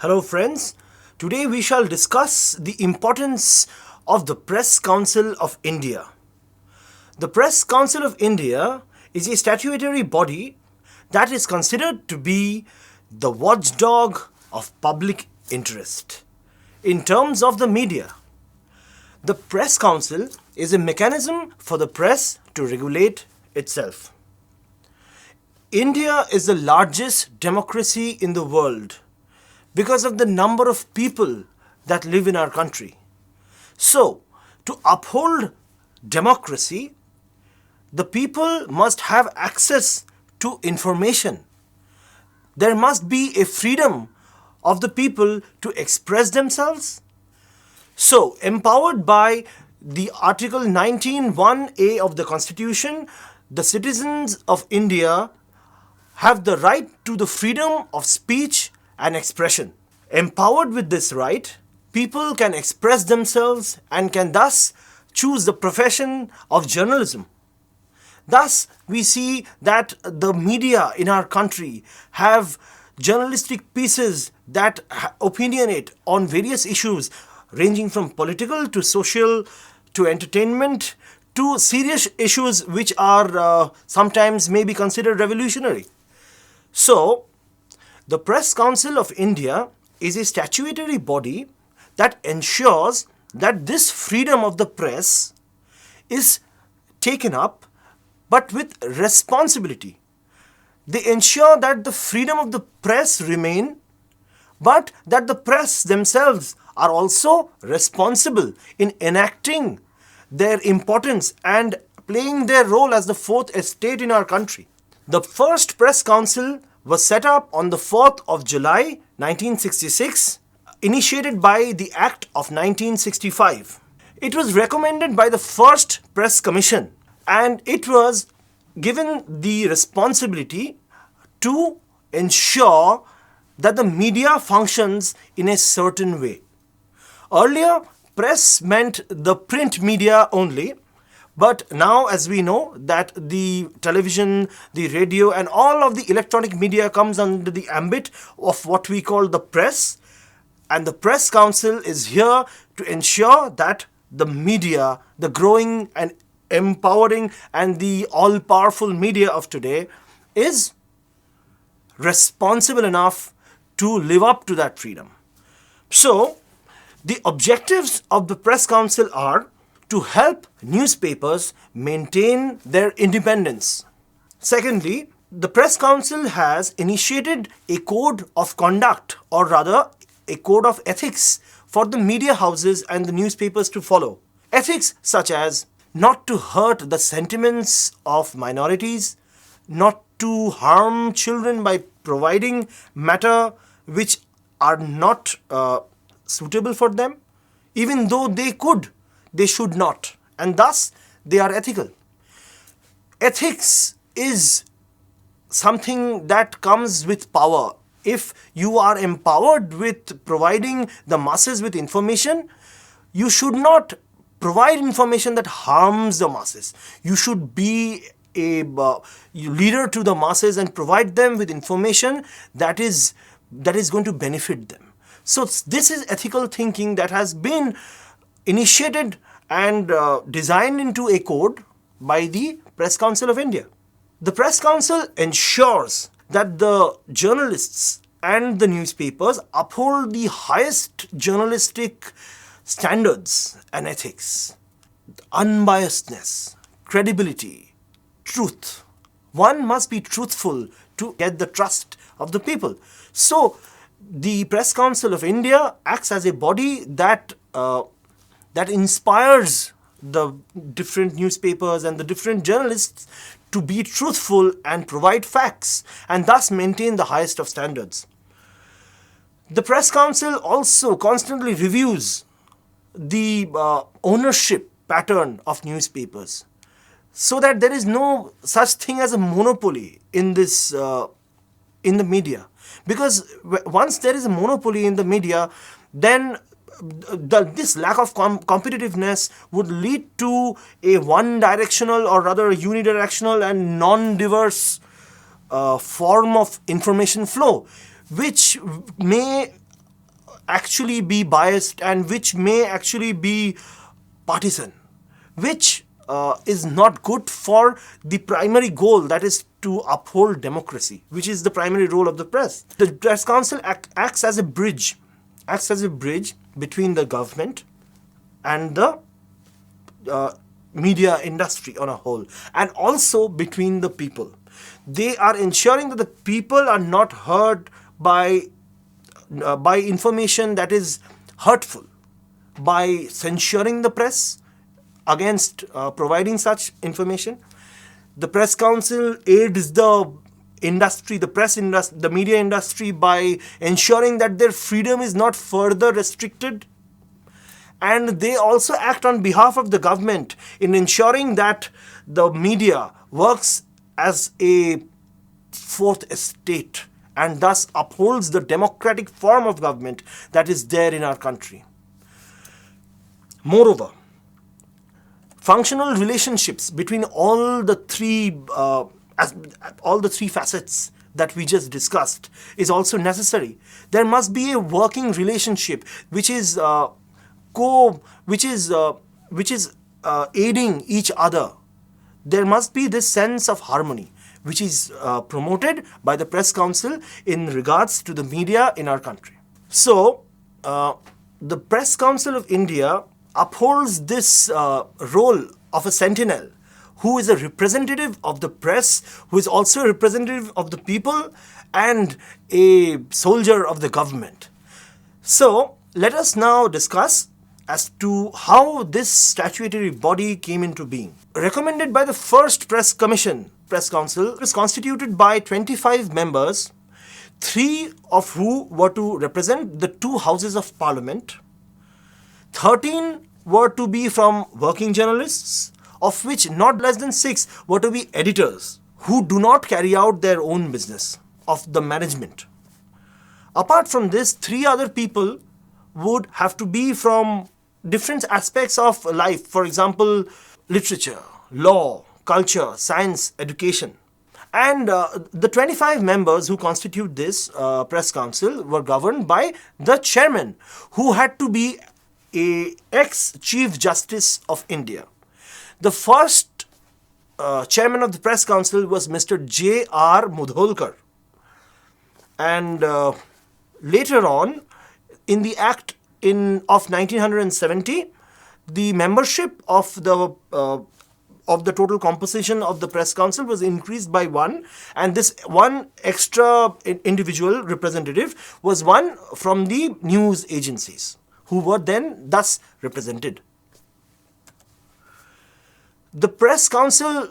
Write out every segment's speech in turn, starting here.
Hello friends, today we shall discuss the importance of the Press Council of India. The Press Council of India is a statutory body that is considered to be the watchdog of public interest. In terms of the media, the Press Council is a mechanism for the press to regulate itself. India is the largest democracy in the world because of the number of people that live in our country. So, to uphold democracy, the people must have access to information. There must be a freedom of the people to express themselves. So, empowered by the Article 19(1)(a) of the Constitution, the citizens of India have the right to the freedom of speech and expression. Empowered with this right, people can express themselves and can thus choose the profession of journalism. Thus, we see that the media in our country have journalistic pieces that opinionate on various issues ranging from political to social to entertainment to serious issues which are sometimes may be considered revolutionary. So, the Press Council of India is a statutory body that ensures that this freedom of the press is taken up, but with responsibility. They ensure that the freedom of the press remain, but that the press themselves are also responsible in enacting their importance and playing their role as the fourth estate in our country. The first Press Council was set up on the 4th of July 1966, initiated by the Act of 1965. It was recommended by the first Press Commission and it was given the responsibility to ensure that the media functions in a certain way. Earlier, press meant the print media only. But now, as we know, that the television, the radio and all of the electronic media comes under the ambit of what we call the press. And the Press Council is here to ensure that the media, the growing and empowering and the all-powerful media of today is responsible enough to live up to that freedom. So, the objectives of the Press Council are to help newspapers maintain their independence. Secondly, the Press Council has initiated a code of conduct, or rather a code of ethics for the media houses and the newspapers to follow. Ethics such as not to hurt the sentiments of minorities, not to harm children by providing matter which are not suitable for them, even though they could. They should not, and thus they are ethical. Ethics is something that comes with power. If you are empowered with providing the masses with information, you should not provide information that harms the masses. You should be a leader to the masses and provide them with information that is going to benefit them. So this is ethical thinking that has been initiated and designed into a code by the Press Council of India. The Press Council ensures that the journalists and the newspapers uphold the highest journalistic standards and ethics, unbiasedness, credibility, truth. One must be truthful to get the trust of the people. So, the Press Council of India acts as a body that inspires the different newspapers and the different journalists to be truthful and provide facts and thus maintain the highest of standards. The Press Council also constantly reviews the ownership pattern of newspapers so that there is no such thing as a monopoly in this in the media. Because once there is a monopoly in the media, then this lack of competitiveness would lead to a one-directional or rather unidirectional and non-diverse form of information flow, which may actually be biased and which may actually be partisan, which is not good for the primary goal, that is to uphold democracy, which is the primary role of the press. The Press Council acts as a bridge between the government and the media industry on a whole, and also between the people. They are ensuring that the people are not hurt by information that is hurtful, by censuring the press against providing such information. The Press Council aids the industry, the media industry, by ensuring that their freedom is not further restricted. And they also act on behalf of the government in ensuring that the media works as a fourth estate and thus upholds the democratic form of government that is there in our country. Moreover, functional relationships between all the three facets that we just discussed is also necessary. There must be a working relationship which is aiding each other. There must be this sense of harmony which is promoted by the Press Council in regards to the media in our country. So, the Press Council of India upholds this role of a sentinel who is a representative of the press, who is also a representative of the people and a soldier of the government. So, let us now discuss as to how this statutory body came into being. Recommended by the first Press Council is constituted by 25 members, 3 of who were to represent the 2 houses of parliament. 13 were to be from working journalists, of which not less than 6 were to be editors who do not carry out their own business of the management. Apart from this, 3 other people would have to be from different aspects of life, for example, literature, law, culture, science, education. And the 25 members who constitute this Press Council were governed by the chairman, who had to be a ex-Chief Justice of India. The first chairman of the Press Council was Mr. J.R. Mudholkar. And later on, in the Act of 1970, the membership of the total composition of the Press Council was increased by 1, and this one extra individual representative was one from the news agencies, who were then thus represented. The Press Council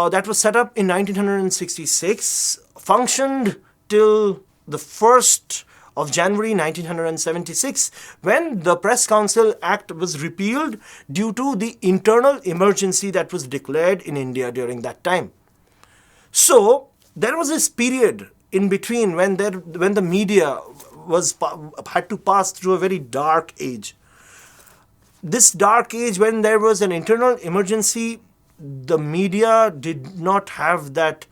that was set up in 1966 functioned till the 1st of January 1976, when the Press Council Act was repealed due to the internal emergency that was declared in India during that time. So there was this period in between when the media had to pass through a very dark age. This dark age, when there was an internal emergency, the media did not have that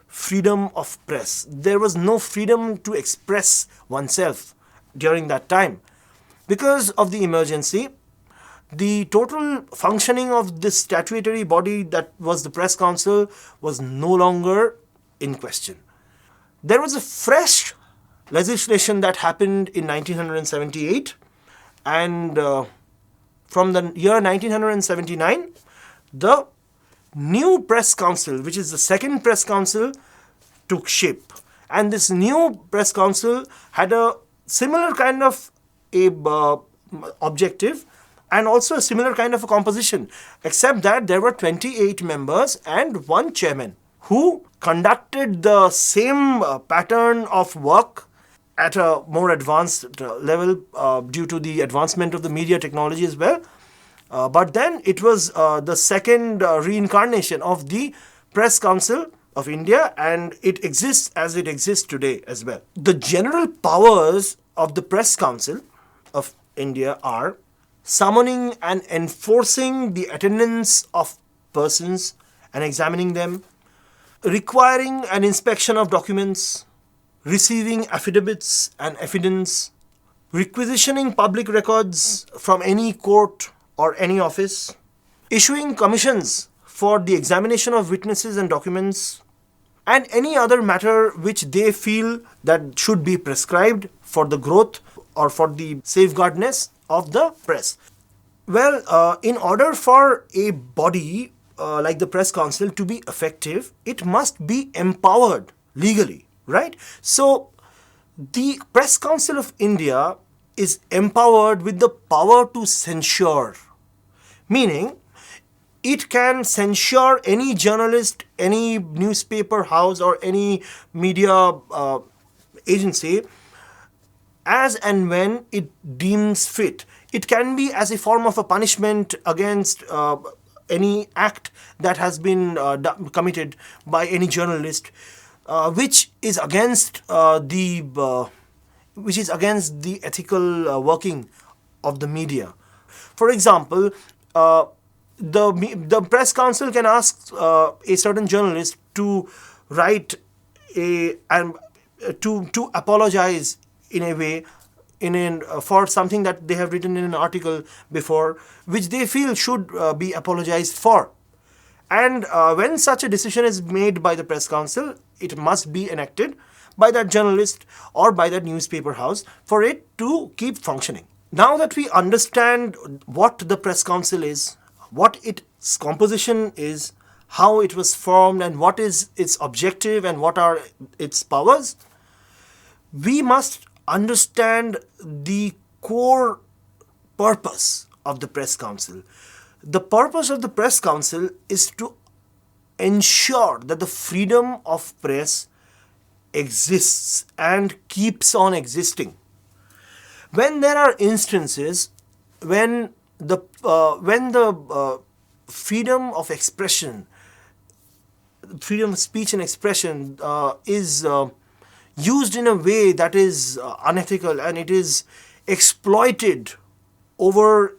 freedom of press. There was no freedom to express oneself during that time. Because of the emergency, the total functioning of this statutory body that was the Press Council was no longer in question. There was a fresh legislation that happened in 1978, and from the year 1979, the new Press Council, which is the second Press Council, took shape. And this new Press Council had a similar kind of objective and also a similar kind of a composition, except that there were 28 members and 1 chairman who conducted the same pattern of work at a more advanced level due to the advancement of the media technology as well. But then it was the second reincarnation of the Press Council of India, and it exists as it exists today as well. The general powers of the Press Council of India are summoning and enforcing the attendance of persons and examining them, requiring an inspection of documents, receiving affidavits and evidence, requisitioning public records from any court or any office, issuing commissions for the examination of witnesses and documents, and any other matter which they feel that should be prescribed for the growth or for the safeguardness of the press. Well, in order for a body like the Press Council to be effective, it must be empowered legally, right? So, the Press Council of India is empowered with the power to censure, meaning it can censure any journalist, any newspaper house, or any media agency as and when it deems fit. It can be as a form of a punishment against any act that has been committed by any journalist, which is against the ethical working of the media. For example, the Press Council can ask a certain journalist to write to apologize in a way for something that they have written in an article before, which they feel should be apologized for. And when such a decision is made by the Press Council, it must be enacted by that journalist or by that newspaper house for it to keep functioning. Now that we understand what the Press Council is, what its composition is, how it was formed, and what is its objective and what are its powers, we must understand the core purpose of the Press Council. The purpose of the Press Council is to ensure that the freedom of press exists and keeps on existing. When there are instances when the freedom of expression, freedom of speech and expression is used in a way that is unethical and it is exploited over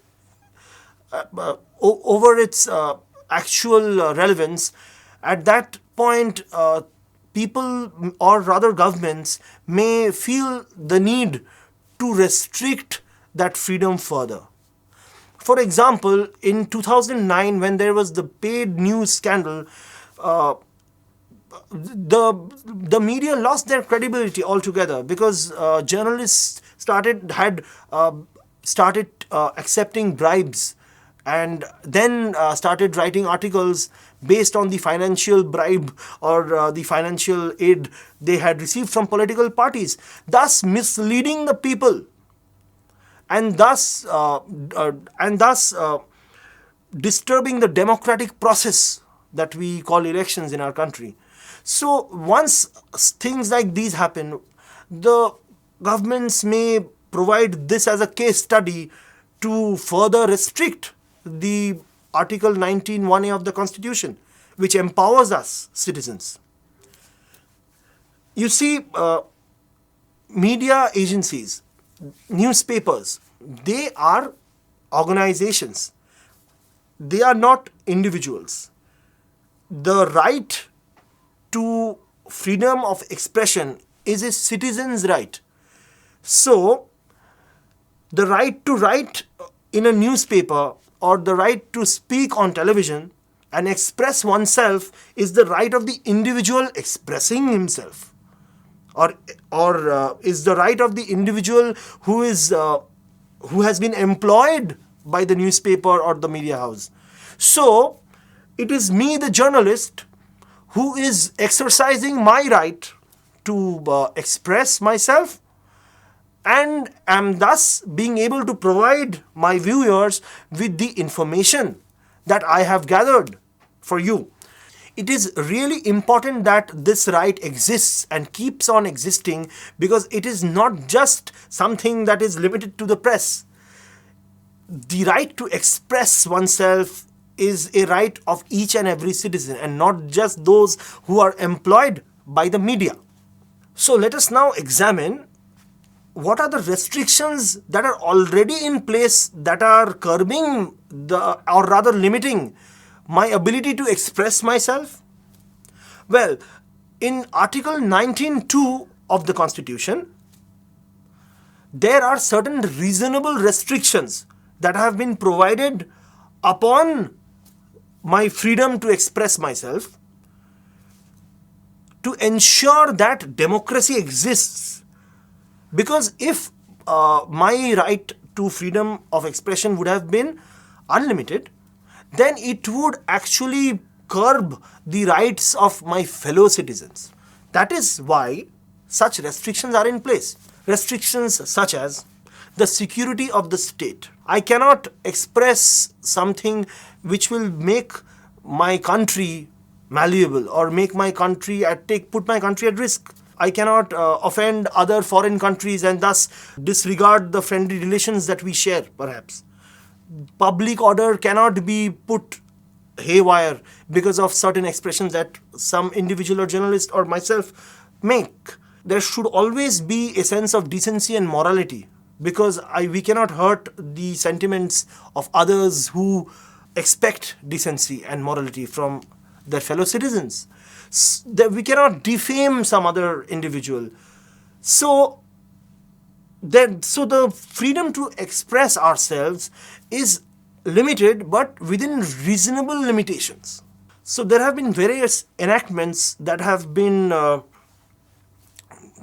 its actual relevance, at that point people, or rather governments, may feel the need to restrict that freedom further. For example, in 2009, when there was the paid news scandal, the media lost their credibility altogether because journalists started accepting bribes and then started writing articles based on the financial bribe or the financial aid they had received from political parties, thus misleading the people and thus disturbing the democratic process that we call elections in our country. So once things like these happen, the governments may provide this as a case study to further restrict the Article 19(1)(a) of the Constitution, which empowers us citizens. You see, media agencies, newspapers, they are organizations. They are not individuals. The right to freedom of expression is a citizen's right. So, the right to write in a newspaper or the right to speak on television and express oneself is the right of the individual expressing himself, or is the right of the individual who has been employed by the newspaper or the media house. So, it is me, the journalist, who is exercising my right to express myself and am thus being able to provide my viewers with the information that I have gathered for you. It is really important that this right exists and keeps on existing, because it is not just something that is limited to the press. The right to express oneself is a right of each and every citizen, and not just those who are employed by the media. So let us now examine what are the restrictions that are already in place that are curbing or rather limiting my ability to express myself. Well, in Article 19(2) of the Constitution, there are certain reasonable restrictions that have been provided upon my freedom to express myself to ensure that democracy exists. Because if my right to freedom of expression would have been unlimited, then it would actually curb the rights of my fellow citizens. That is why such restrictions are in place. Restrictions such as the security of the state. I cannot express something which will make my country malleable or make my country put my country at risk. I cannot offend other foreign countries and thus disregard the friendly relations that we share, perhaps. Public order cannot be put haywire because of certain expressions that some individual or journalist or myself make. There should always be a sense of decency and morality, because we cannot hurt the sentiments of others who expect decency and morality from their fellow citizens. We cannot defame some other individual. So the freedom to express ourselves is limited, but within reasonable limitations. So there have been various enactments that have been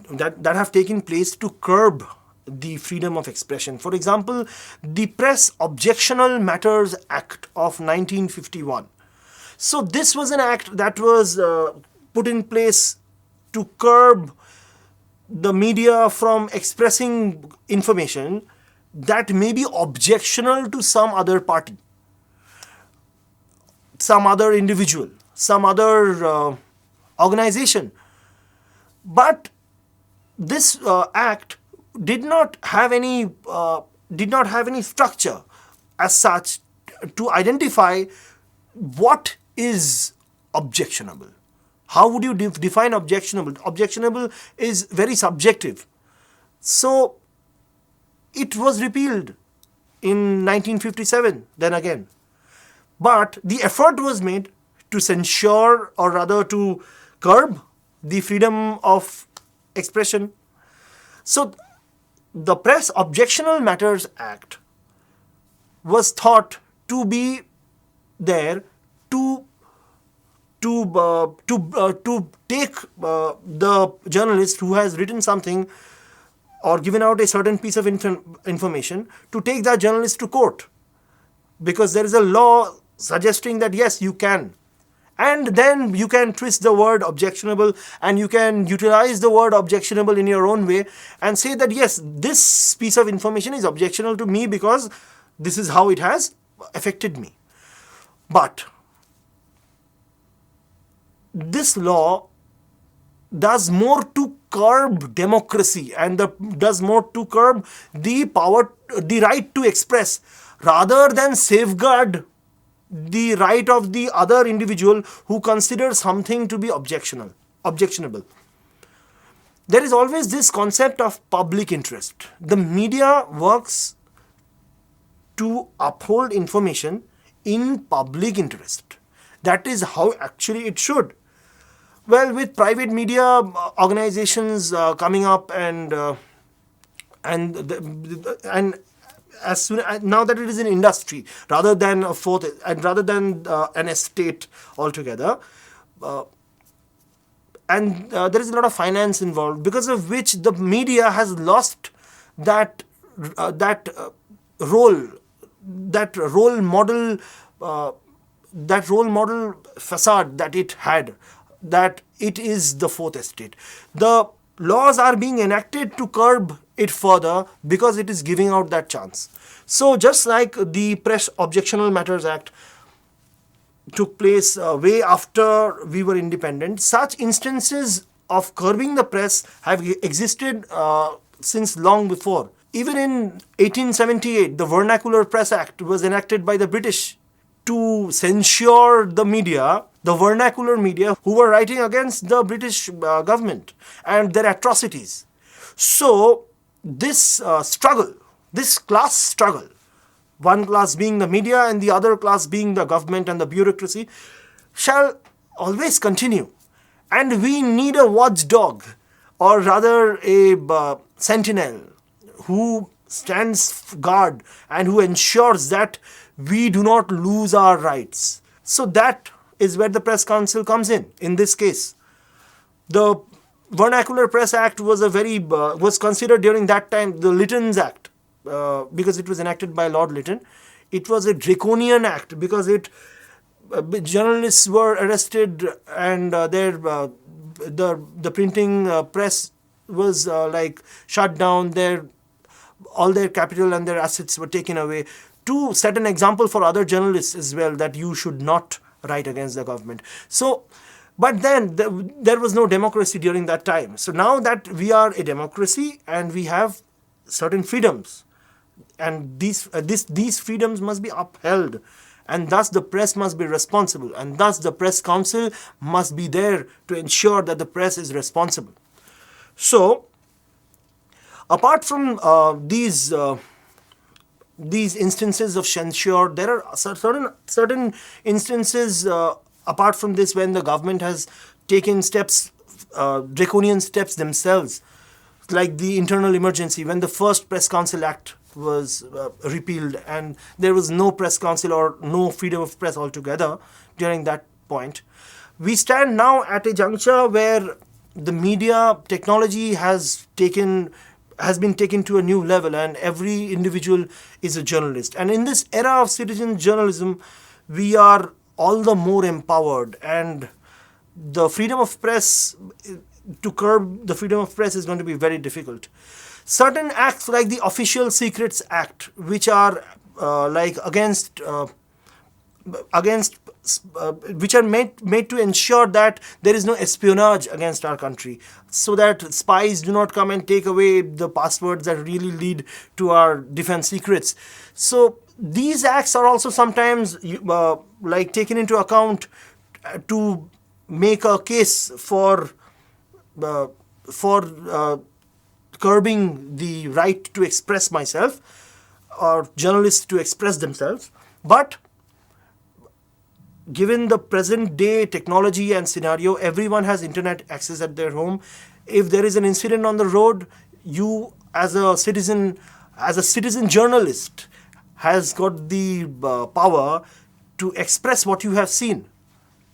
that have taken place to curb the freedom of expression. For example, the Press Objectionable Matters Act of 1951. So this was an act that was put in place to curb the media from expressing information that may be objectionable to some other party, some other individual, some other organization. But this act did not have any structure as such to identify what is objectionable. How would you define objectionable? Objectionable is very subjective. So it was repealed in 1957 then again. But the effort was made to censure, or rather to curb, the freedom of expression. So the Press Objectionable Matters Act was thought to be there to take the journalist who has written something or given out a certain piece of information, to take that journalist to court, because there is a law suggesting that yes, you can. And then you can twist the word objectionable and you can utilize the word objectionable in your own way and say that yes, this piece of information is objectionable to me because this is how it has affected me. But this law does more to curb democracy and does more to curb the right to express, rather than safeguard the right of the other individual who considers something to be objectionable. There is always this concept of public interest. The media works to uphold information in public interest. That is how actually it should. Well, with private media organizations coming up and as soon now that it is an industry rather than a fourth and rather than an estate altogether, and there is a lot of finance involved, because of which the media has lost that role model facade that it had, that it is the fourth estate. The laws are being enacted to curb it further because it is giving out that chance. So just like the Press Objectionable Matters Act took place way after we were independent, such instances of curbing the press have existed since long before. Even in 1878, the Vernacular Press Act was enacted by the British to censure the media, the vernacular media, who were writing against the British government and their atrocities. So this struggle, this class struggle, one class being the media and the other class being the government and the bureaucracy, shall always continue. And we need a watchdog, or rather a sentinel, who stands guard and who ensures that we do not lose our rights. So that is where the Press Council comes in this case. The Vernacular Press Act was was considered during that time the Lytton's Act, because it was enacted by Lord Lytton. It was a draconian act because journalists were arrested and the printing press was shut down. All their capital and their assets were taken away, to set an example for other journalists as well that you should not write against the government. So, but then there was no democracy during that time. So now that we are a democracy and we have certain freedoms, and these freedoms must be upheld, and thus the press must be responsible, and thus the Press Council must be there to ensure that the press is responsible. So, apart from these instances of censure, there are certain instances apart from this when the government has taken steps, draconian steps themselves, like the internal emergency, when the first Press Council Act was repealed and there was no Press Council or no freedom of press altogether during that point. We stand now at a juncture where the media technology has been taken to a new level and every individual is a journalist. And in this era of citizen journalism, we are all the more empowered, and the freedom of press, to curb the freedom of press is going to be very difficult. Certain acts like the Official Secrets Act, which are which are made to ensure that there is no espionage against our country, so that spies do not come and take away the passwords that really lead to our defense secrets. So these acts are also sometimes taken into account to make a case for curbing the right to express myself or journalists to express themselves. But given the present day technology and scenario, everyone has internet access at their home. If there is an incident on the road, you as a citizen journalist has got the power to express what you have seen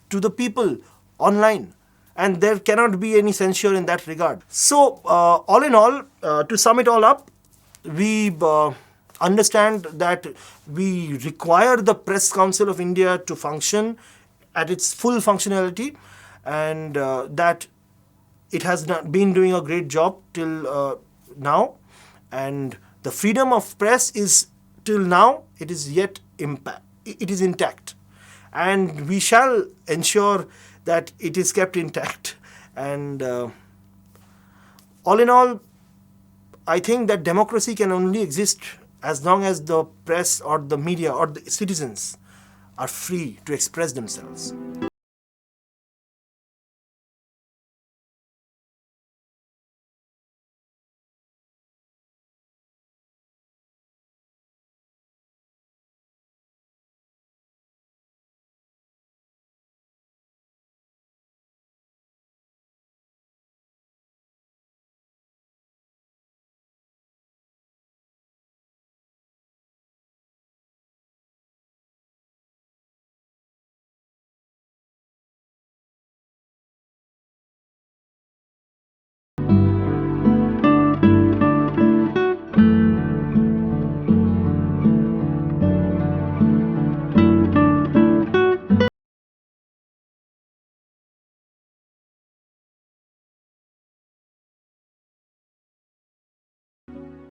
to the people online, and there cannot be any censure in that regard. So all in all, to sum it all up, we understand that we require the Press Council of India to function at its full functionality, and that it has been doing a great job till now, and the freedom of press is till now it is intact, and we shall ensure that it is kept intact. And all in all, I think that democracy can only exist as long as the press or the media or the citizens are free to express themselves.